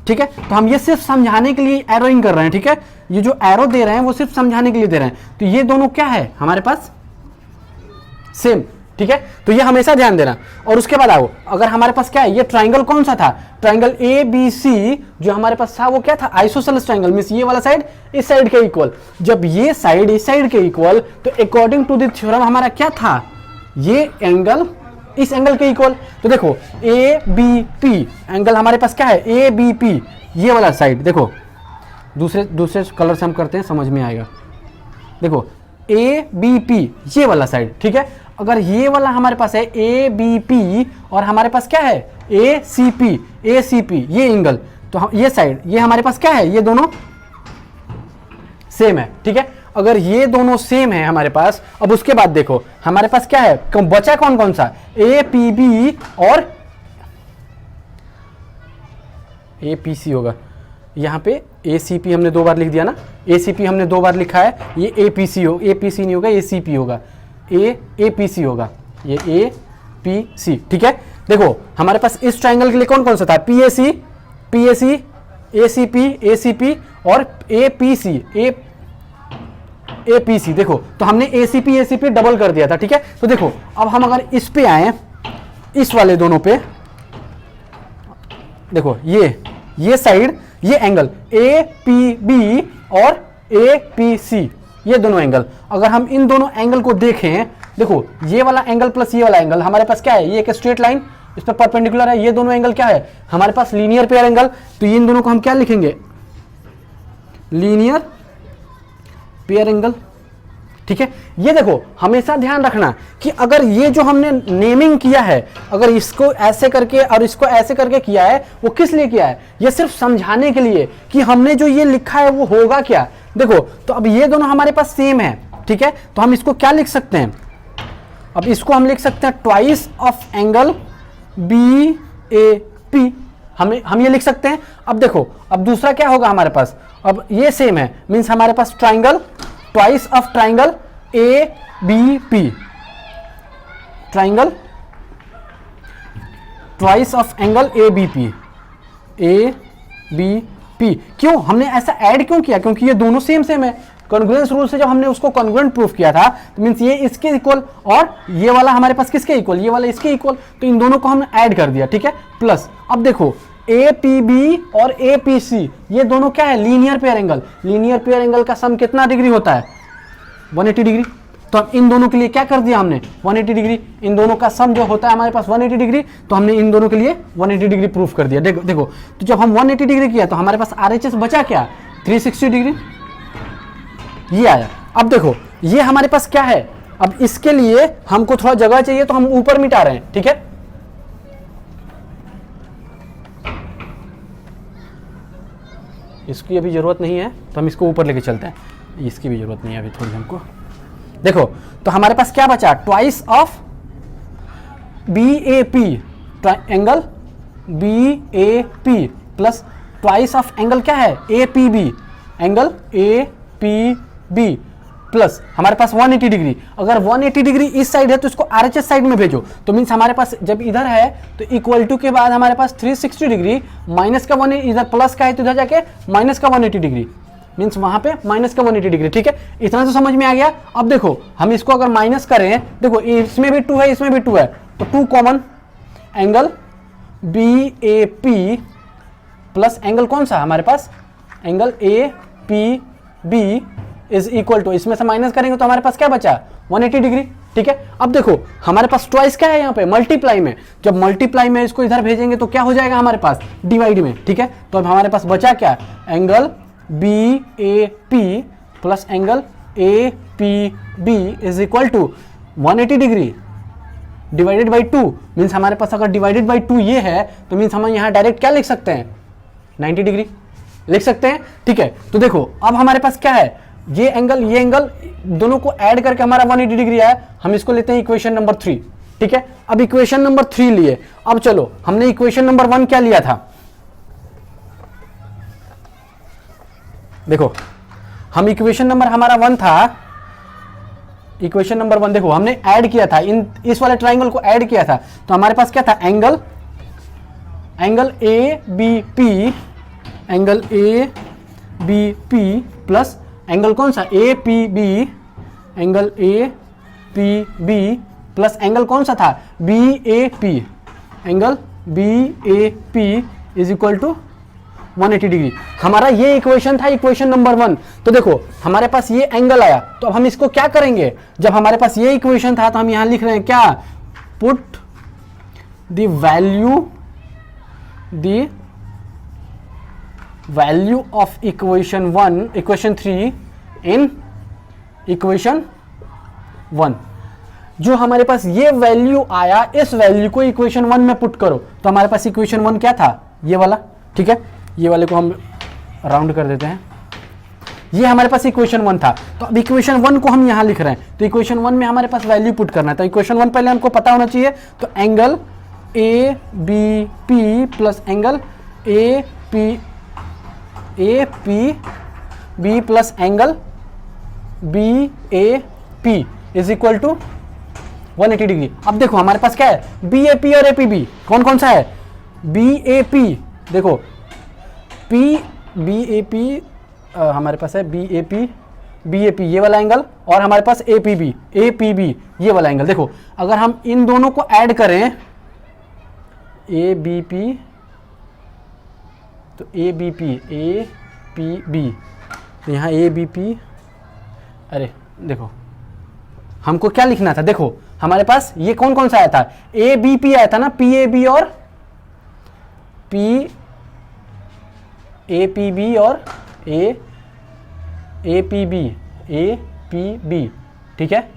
ठीक है। तो हम ये सिर्फ समझाने के लिए एरोइंग कर रहे हैं, ठीक है, ये जो एरो दे रहे हैं वो सिर्फ समझाने के लिए दे रहे हैं। तो ये दोनों क्या है हमारे पास, सेम, ठीक है। तो ये हमेशा ध्यान देना। और उसके बाद आओ, अगर हमारे पास क्या है, ये ट्राइंगल कौन सा था, ट्राइंगल ABC जो हमारे पास था वो क्या था, आइसोसेलेस ट्राइंगल, मींस ये वाला साइड इस साइड के इक्वल। जब ये साइड इस साइड के इक्वल तो अकॉर्डिंग टू द थ्योरम हमारा क्या था, ये एंगल इस एंगल के इक्वल। तो देखो ABP एंगल हमारे पास क्या है, ABP ये वाला साइड, देखो दूसरे कलर से हम करते हैं समझ में आएगा। देखो ABP ये वाला साइड, ठीक है, अगर ये वाला हमारे पास है ABP और हमारे पास क्या है ACP ये एंगल, तो हम ये साइड ये हमारे पास क्या है, ये दोनों सेम है, ठीक है। अगर ये दोनों सेम है हमारे पास, अब उसके बाद देखो हमारे पास क्या है, बचा कौन कौन सा, APB और APC होगा। यहां पे ACP हमने 2 बार लिख दिया ना, ACP हमने 2 बार लिखा है, ये APC हो, APC नहीं होगा, ACP होगा, APC होगा, ये APC, ठीक है। देखो हमारे पास इस ट्राइंगल के लिए कौन कौन सा था, PAC ACP और APC देखो, तो हमने ACP डबल कर दिया था, ठीक है। तो देखो अब हम अगर इस पे आए, इस वाले दोनों पे देखो, ये साइड ये एंगल APB और APC ये दोनों एंगल, अगर हम इन दोनों एंगल को देखें, देखो ये वाला एंगल प्लस ये वाला एंगल हमारे पास क्या है, ये एक स्ट्रेट लाइन इस पर परपेंडिकुलर है, ये दोनों एंगल क्या है हमारे पास, लीनियर पेयर एंगल। तो इन दोनों को हम क्या लिखेंगे, लीनियर पेयर एंगल, ठीक है। ये देखो हमेशा ध्यान रखना कि अगर ये जो हमने नेमिंग किया है, अगर इसको ऐसे करके और इसको ऐसे करके किया है, वो किस लिए किया है, ये सिर्फ समझाने के लिए कि हमने जो ये लिखा है वो होगा क्या। देखो तो अब ये दोनों हमारे पास सेम है, ठीक है, तो हम इसको क्या लिख सकते हैं, अब इसको हम लिख सकते हैं ट्वाइस ऑफ एंगल BAP, हम ये लिख सकते हैं। अब देखो अब दूसरा क्या होगा हमारे पास, अब ये सेम है, मींस हमारे पास triangle twice of triangle ABP, triangle twice of angle ABP। क्यों हमने ऐसा ऐड क्यों किया, क्योंकि ये दोनों सेम है। कॉन्ग्रुएंस रूल से जब हमने उसको कॉन्ग्रुएंट प्रूफ किया था तो मींस ये इसके इक्वल और ये वाला हमारे पास किसके इक्वल, ये वाला इसके इक्वल, तो इन दोनों को हमने ऐड कर दिया, ठीक है। प्लस अब देखो APB और APC ये दोनों क्या है, linear pair angle. Linear pair angle का सम कितना डिग्री होता है, 180 डिग्री। तो अब इन दोनों के लिए क्या कर दिया हमने, 180 डिग्री। इन दोनों का सम जो होता है हमारे पास 180 डिग्री, तो हमने इन दोनों के लिए 180 डिग्री प्रूफ कर दिया। देखो तो जब हम 180 डिग्री किया तो हमारे पास RHS बचा क्या, 360 डिग्री, ये आया। अब देखो ये हमारे पास क्या है, अब इसके लिए हमको थोड़ा जगह चाहिए तो हम ऊपर मिटा रहे हैं, ठीक है। इसकी अभी जरूरत नहीं है तो हम इसको ऊपर लेके चलते हैं, इसकी भी जरूरत नहीं है अभी थोड़ी हमको। देखो तो हमारे पास क्या बचा, twice of BAP angle BAP plus twice of angle क्या है APB एंगल APB प्लस हमारे पास 180 डिग्री। अगर 180 डिग्री इस साइड है तो इसको आरएचएस साइड में भेजो, तो मीन्स हमारे पास जब इधर है तो इक्वल टू के बाद हमारे पास 360 डिग्री माइनस का 1, इधर प्लस का है तो इधर जाके माइनस का 180 डिग्री, मीन्स वहां पे माइनस का 180 डिग्री। ठीक है, इतना तो समझ में आ गया। अब देखो हम इसको अगर माइनस करें, देखो इसमें भी 2 है इसमें भी 2 है, तो 2 common, angle BAP plus angle कौन सा हमारे पास, angle APB is equal to, इसमें से माइनस करेंगे तो हमारे पास क्या बचा, 180 डिग्री। ठीक है, अब देखो हमारे पास ट्वाइस क्या है यहाँ पे, मल्टीप्लाई में, जब मल्टीप्लाई में इसको इधर भेजेंगे तो क्या हो जाएगा हमारे पास, डिवाइड में। ठीक है, तो अब हमारे पास बचा क्या, angle BAP plus angle APB is equal to 180 degree divided by 2, means हमारे पास अगर डिवाइडेड बाई 2 ये है तो मीन्स हम यहाँ डायरेक्ट क्या लिख सकते हैं, 90 डिग्री लिख सकते हैं। ठीक है, तो देखो अब हमारे पास क्या है, ये एंगल दोनों को ऐड करके हमारा 180 डिग्री आया। हम इसको लेते हैं इक्वेशन नंबर 3। ठीक है, अब इक्वेशन नंबर 3 लिए। अब चलो हमने इक्वेशन नंबर 1 क्या लिया था, देखो हम इक्वेशन नंबर हमारा 1 था, इक्वेशन नंबर 1 देखो हमने ऐड किया था, इस वाले ट्राइंगल को ऐड किया था, तो हमारे पास क्या था, एंगल ABP प्लस एंगल कौन सा, APB, angle APB plus angle कौन सा था, BAP, angle BAP is equal to 180 degree. हमारा ये इक्वेशन था इक्वेशन नंबर 1। तो देखो हमारे पास ये एंगल आया, तो अब हम इसको क्या करेंगे, जब हमारे पास ये इक्वेशन था तो हम यहां लिख रहे हैं क्या, put the value of equation 3 in equation 1। जो हमारे पास ये वैल्यू आया, इस वैल्यू को इक्वेशन 1 में पुट करो, तो हमारे पास इक्वेशन 1 क्या था, ये वाला। ठीक है, ये वाले को हम राउंड कर देते हैं, ये हमारे पास इक्वेशन 1 था। तो अब इक्वेशन 1 को हम यहां लिख रहे हैं, तो इक्वेशन 1 में हमारे पास वैल्यू पुट करना है, तो इक्वेशन 1 पहले हमको पता होना चाहिए। तो angle ABP plus angle APB plus angle BAP is equal to 180 degree. अब देखो हमारे पास क्या है, BAP और APB कौन कौन सा है, BAP देखो BAP हमारे पास है BAP ये वाला एंगल, और हमारे पास APB ये वाला एंगल। देखो अगर हम इन दोनों को ऐड करें, ABP तो APB, तो यहाँ ABP, अरे देखो हमको क्या लिखना था, देखो हमारे पास ये कौन कौन सा आया था, ABP आया था ना, PAB और APB और APB। ठीक है,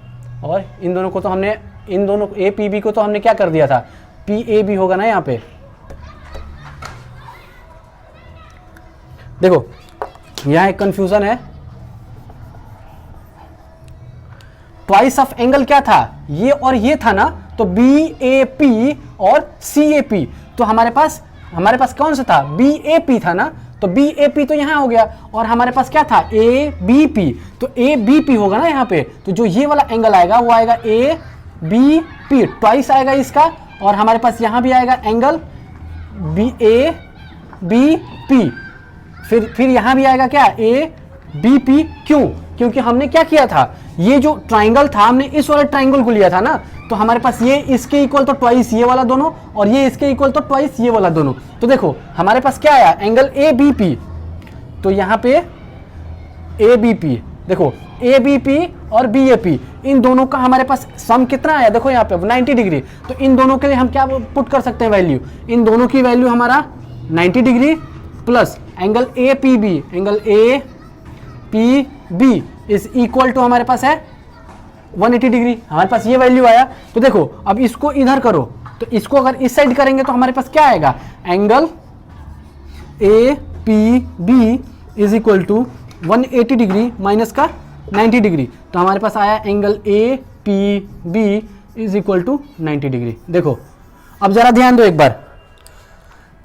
और इन दोनों को तो हमने, इन दोनों APB को तो हमने क्या कर दिया था, PAB होगा ना यहाँ पे। देखो यहाँ एक कंफ्यूजन है, ट्वाइस ऑफ एंगल क्या था, ये और ये था ना, तो BAP और CAP, तो हमारे पास कौन सा था, BAP था ना, तो BAP तो यहाँ हो गया, और हमारे पास क्या था, ABP, तो ABP होगा ना यहाँ पे, तो जो ये वाला एंगल आएगा वो आएगा ABP, ट्वाइस आएगा इसका, और हमारे पास यहाँ भी आएगा एंगल ABP, फिर यहाँ भी आएगा क्या, ABP। क्यों, क्योंकि हमने क्या किया था, ये जो ट्राइंगल था हमने इस वाले ट्राइंगल को लिया था ना, तो हमारे पास ये इसके इक्वल तो ट्वाइस ये वाला दोनों, और ये इसके इक्वल तो ट्वाइस ये वाला दोनों। तो देखो हमारे पास क्या आया, एंगल ABP, तो यहाँ पे ABP, देखो ABP और BAP इन दोनों का हमारे पास सम कितना आया, देखो यहाँ पे 90 डिग्री। तो इन दोनों के लिए हम क्या पुट कर सकते हैं वैल्यू, इन दोनों की वैल्यू हमारा 90 degree plus angle APB, angle APB is equal to हमारे पास है 180 डिग्री, हमारे पास ये वैल्यू आया। तो देखो अब इसको इधर करो, तो इसको अगर इस साइड करेंगे तो हमारे पास क्या आएगा, angle APB is equal to 180 degree minus का 90 डिग्री, तो हमारे पास आया angle APB is equal to 90 degree. देखो अब जरा ध्यान दो, एक बार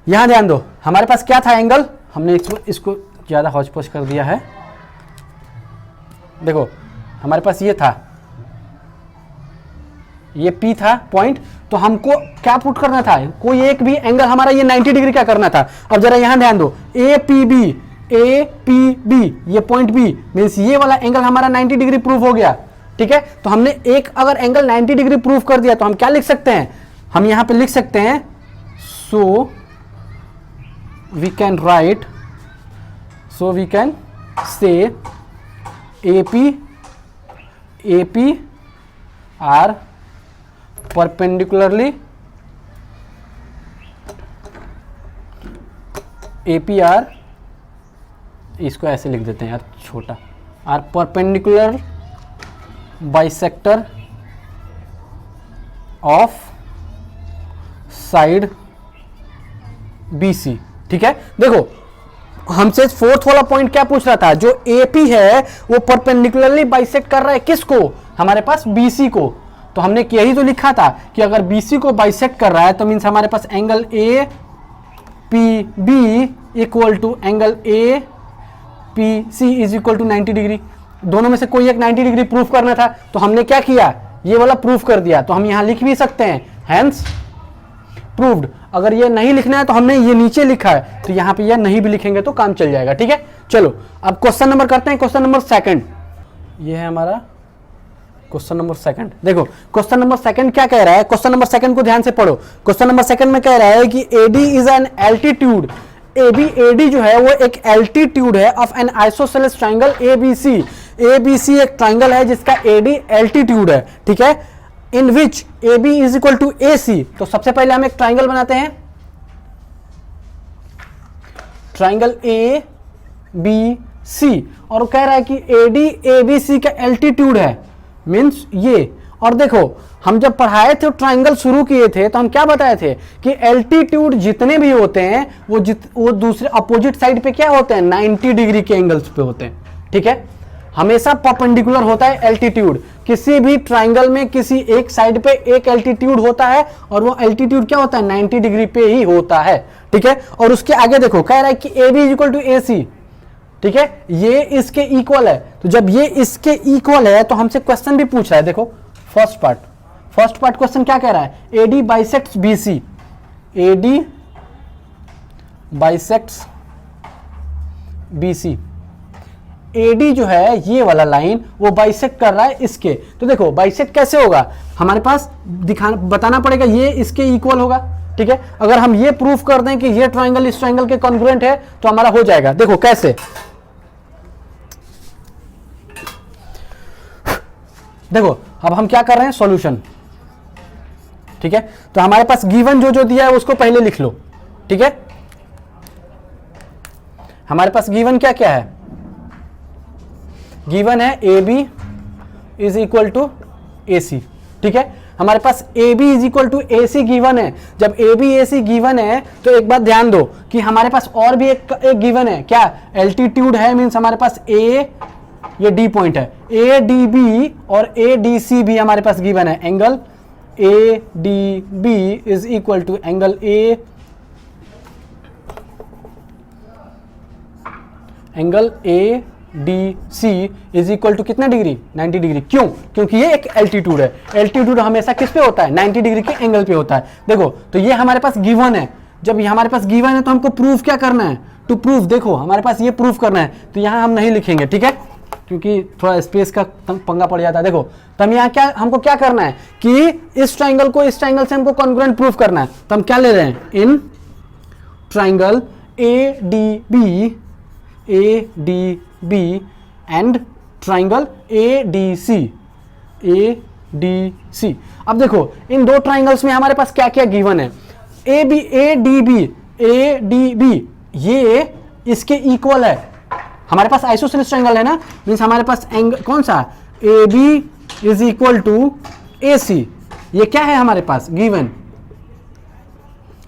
यहां ध्यान दो, हमारे पास क्या था एंगल, हमने इसको ज़्यादा हौच पौच कर दिया है। देखो हमारे पास ये था, ये P था पॉइंट, तो हमको क्या पुट करना था, कोई एक भी एंगल हमारा ये 90 डिग्री क्या करना था। अब जरा यहां ध्यान दो, APB, ये पॉइंट B मींस ये वाला एंगल हमारा 90 डिग्री प्रूव हो गया, ठीक है। तो हमने एक अगर एंगल 90 डिग्री प्रूव कर दिया तो हम क्या लिख सकते हैं, हम यहां पे लिख सकते हैं, so we can write, so we can say AP are perpendicularly, APR, इसको ऐसे लिख देते हैं यार छोटा, are perpendicular bisector of side BC, ठीक है। देखो हमसे फोर्थ वाला पॉइंट क्या पूछ रहा था, जो AP है वो परपेंडिकुलरली बाइसेक्ट कर रहा है किसको, हमारे पास BC को। तो हमने यही तो लिखा था कि अगर BC को बाइसेक्ट कर रहा है तो मीन्स हमारे पास angle APB equal to angle APC is equal to 90 degree. दोनों में से कोई एक 90 डिग्री प्रूफ करना था, तो हमने क्या किया, ये वाला प्रूफ कर दिया। तो हम यहां लिख भी सकते हैं हैंस प्रूव्ड। अगर ये नहीं लिखना है तो हमने ये नीचे लिखा है, तो यहां पे ये नहीं भी लिखेंगे तो काम चल जाएगा, ठीक है। चलो अब क्वेश्चन नंबर करते हैं, क्वेश्चन नंबर सेकंड। ये है हमारा क्वेश्चन नंबर सेकंड। देखो क्वेश्चन नंबर सेकंड क्या कह रहा है, क्वेश्चन नंबर सेकंड को ध्यान से पढ़ो। क्वेश्चन नंबर सेकंड में कह रहा है कि AD is an altitude, AD जो है वो एक एल्टीट्यूड है of an isosceles triangle ABC। ABC एक ट्राइंगल है जिसका AD एल्टीट्यूड है, ठीक है, in which AB is equal to AC। तो सबसे पहले हम एक ट्राइंगल बनाते हैं, ट्राइंगल ABC, और वो कह रहा है कि AD ABC का एल्टीट्यूड है, मीन्स ये। और देखो हम जब पढ़ाए थे ट्राइंगल शुरू किए थे तो हम क्या बताए थे कि एल्टीट्यूड जितने भी होते हैं वो दूसरे अपोजिट साइड पे क्या होते हैं, 90 डिग्री के एंगल्स पे होते हैं, ठीक है। हमेशा परपेंडिकुलर होता है एल्टीट्यूड, किसी भी ट्राइंगल में किसी एक साइड पे एक एल्टीट्यूड होता है और वो एल्टीट्यूड क्या होता है, 90 डिग्री पे ही होता है, ठीक है। और उसके आगे देखो कह रहा है कि AB is equal to AC, ठीक है, ये इसके इक्वल है। तो जब ये इसके इक्वल है तो हमसे क्वेश्चन भी पूछ रहा है, देखो फर्स्ट पार्ट क्वेश्चन क्या कह रहा है, AD bisects BC, AD bisects BC। AD जो है ये वाला लाइन वो बाइसेक्ट कर रहा है इसके। तो देखो बाइसेक्ट कैसे होगा, हमारे पास बताना पड़ेगा ये इसके इक्वल होगा, ठीक है। अगर हम ये प्रूफ कर दें कि ये ट्राइंगल इस ट्राइंगल के कॉन्ग्रुएंट है तो हमारा हो जाएगा। देखो कैसे, देखो अब हम क्या कर रहे हैं, सॉल्यूशन, ठीक है। तो हमारे पास गिवन जो दिया है उसको पहले लिख लो, ठीक है। हमारे पास गिवन क्या क्या है, गिवन है AB is equal to AC, ठीक है। हमारे पास AB is equal to AC given है। जब AB AC गिवन है तो एक बात ध्यान दो कि हमारे पास और भी एक गिवन है, क्या, एल्टीट्यूड है, मीन्स हमारे पास A, ये D पॉइंट है, ADB और ADC भी हमारे पास गिवन है। Angle ADB is equal to angle ADC is equal to कितना डिग्री, 90 डिग्री। क्यों, क्योंकि ये एक एल्टीट्यूड है, एल्टीट्यूड हमेशा किस पे होता है, 90 डिग्री के एंगल पे होता है। देखो तो ये हमारे पास गिवन है, जब ये हमारे पास गिवन है तो हमको प्रूफ क्या करना है, टू प्रूफ, देखो हमारे पास ये प्रूफ करना है, तो यहां हम नहीं लिखेंगे, ठीक है, क्योंकि थोड़ा स्पेस का पंगा पड़ जाता है। देखो तो हम यहाँ क्या, हमको क्या करना है कि इस ट्राइंगल को इस ट्राइंगल से हमको कॉन्ग्रुएंट प्रूफ करना है। तो हम क्या ले रहे हैं, in triangle ADB and triangle ADC। अब देखो इन दो ट्राइंगल्स में हमारे पास क्या क्या गिवन है, ADB ये इसके इक्वल है, हमारे पास आइसोसेलेस ट्राइंगल है ना, मींस हमारे पास एंगल कौन सा, AB is equal to AC, ये क्या है हमारे पास गिवन,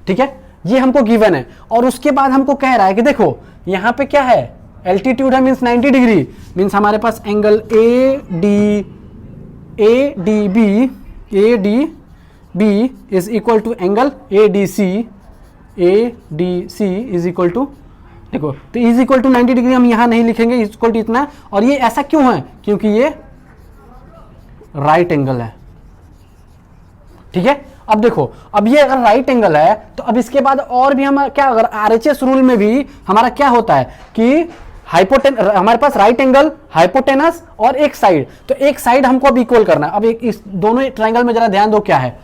ठीक है, ये हमको गिवन है। और उसके बाद हमको कह रहा है कि देखो यहां पे क्या है, एल्टीट्यूड है मींस 90 डिग्री, मींस हमारे पास angle ADB is equal to angle ADC is equal to, देखो तो इज इक्वल टू 90 डिग्री हम यहां नहीं लिखेंगे, इज इक्वल टू इतना। और ये ऐसा क्यों है, क्योंकि ये राइट एंगल है। ठीक है, अब देखो, अब ये अगर राइट एंगल है तो अब इसके बाद और भी हम क्या, अगर आरएचएस रूल में भी हमारा क्या होता है कि हमारे पास राइट एंगल, हाइपोटेनस और एक साइड, तो एक साइड हमको अब इक्वल करना है। अब एक इस दोनों ट्राइंगल में जरा ध्यान दो क्या है,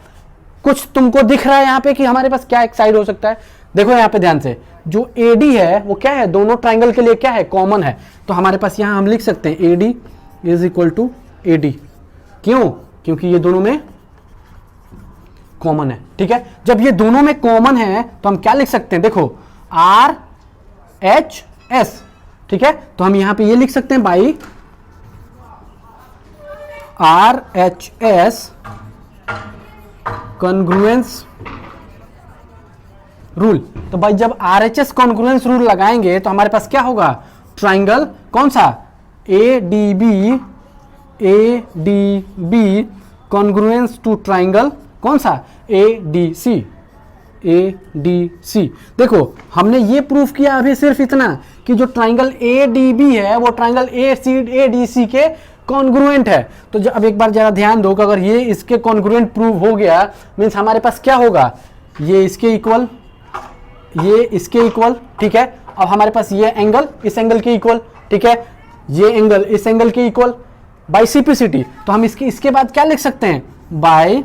कुछ तुमको दिख रहा है यहाँ पे कि हमारे पास क्या एक साइड हो सकता है? देखो यहाँ पे ध्यान से, जो AD है वो क्या है, दोनों ट्राइंगल के लिए क्या है, कॉमन है। तो हमारे पास यहाँ हम लिख सकते हैं AD is equal to AD। क्यों? क्योंकि ये दोनों में कॉमन है। ठीक है, जब ये दोनों में कॉमन है तो हम क्या लिख सकते हैं, देखो RHS। ठीक है, तो हम यहां पे ये लिख सकते हैं बाई RHS कॉन्ग्रुएंस रूल। तो भाई जब RHS कॉन्ग्रुएंस रूल लगाएंगे तो हमारे पास क्या होगा, ट्राइंगल कौन सा, ADB कॉन्ग्रुएंस टू ट्राइंगल कौन सा, ADC। देखो हमने ये प्रूफ किया अभी सिर्फ इतना कि जो ट्राइंगल ADB है वो ट्राइंगल ADC के कॉन्ग्रुएंट है। तो अब एक बार जरा ध्यान दो कि अगर ये इसके कॉन्ग्रुएंट प्रूव हो गया मीन्स हमारे पास क्या होगा, ये इसके इक्वल, ये इसके इक्वल। ठीक है, अब हमारे पास ये एंगल इस एंगल के इक्वल। ठीक है, ये एंगल इस एंगल के इक्वल बाय CPCT। तो हम इसके बाद क्या लिख सकते हैं, बाय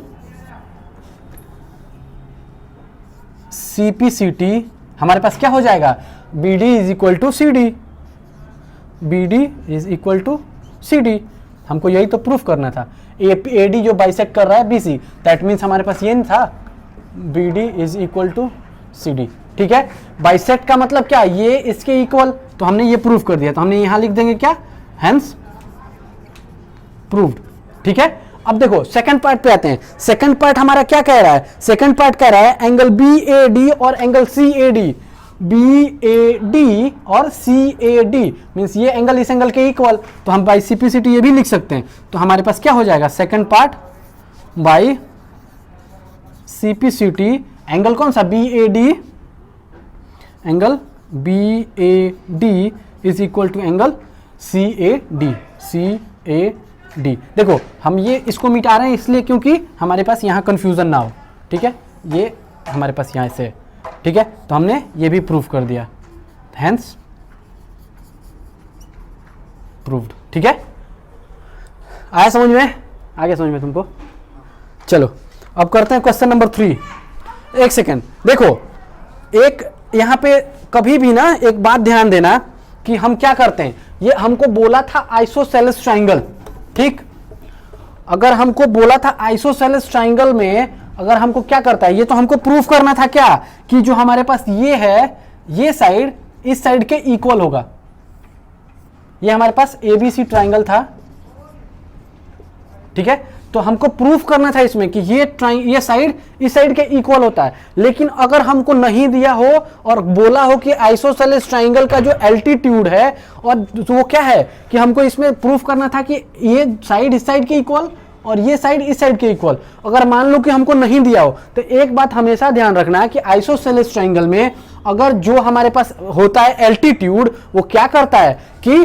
CPCT हमारे पास क्या हो जाएगा, BD is equal to CD। BD is equal to CD, हमको यही तो प्रूफ करना था। AD जो बाइसेक्ट कर रहा है BC, दैट मीन्स हमारे पास ये था BD is equal to CD। ठीक है, बाइसेक्ट का मतलब क्या, ये इसके इक्वल, तो हमने ये प्रूफ कर दिया। तो हमने यहां लिख देंगे क्या, हेंस प्रूव्ड। ठीक है, अब देखो सेकंड पार्ट पे आते हैं। सेकंड पार्ट हमारा क्या कह रहा है, सेकंड पार्ट कह रहा है एंगल BAD और एंगल CAD, BAD और CAD मींस ये एंगल इस एंगल के इक्वल। तो हम बाय CPCT ये भी लिख सकते हैं। तो हमारे पास क्या हो जाएगा, second part by CPCT angle कौन सा, BAD, angle BAD is equal to angle CAD। देखो हम ये इसको मिटा रहे हैं इसलिए क्योंकि हमारे पास यहाँ कंफ्यूजन ना हो। ठीक है, ये हमारे पास यहाँ से, ठीक है, तो हमने ये भी प्रूफ कर दिया, हेंस प्रूव्ड। ठीक है, आया समझ में, आगे समझ में तुमको? चलो अब करते हैं क्वेश्चन नंबर 3। एक सेकेंड, देखो एक यहाँ पे कभी भी ना एक बात ध्यान देना कि हम क्या करते हैं, ये हमको बोला था आइसोसेलेस ट्राइंगल। ठीक, अगर हमको बोला था आइसोसेलेस ट्राइंगल में अगर हमको क्या करता है, ये तो हमको प्रूफ करना था क्या कि जो हमारे पास ये है, ये साइड इस साइड के इक्वल होगा। ये हमारे पास ABC ट्राइंगल था। ठीक है, तो हमको प्रूफ करना था इसमें कि ये साइड इस साइड के इक्वल होता है। लेकिन अगर हमको नहीं दिया हो और बोला हो कि आइसोसेलेस ट्राइंगल का जो एल्टीट्यूड है और वो क्या है कि हमको इसमें प्रूफ करना था कि ये साइड इस साइड के इक्वल और ये साइड इस साइड के इक्वल, अगर मान लो कि हमको नहीं दिया हो तो एक बात हमेशा ध्यान रखना है कि आइसोसेलेस ट्राइंगल में अगर जो हमारे पास होता है एल्टीट्यूड, वो क्या करता है कि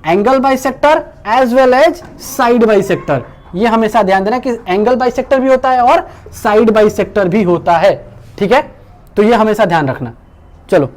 angle bisector as well as side bisector. ये हमेशा ध्यान देना कि एंगल बाइसेक्टर भी होता है और साइड बाइसेक्टर भी होता है। ठीक है, तो ये हमेशा ध्यान रखना। चलो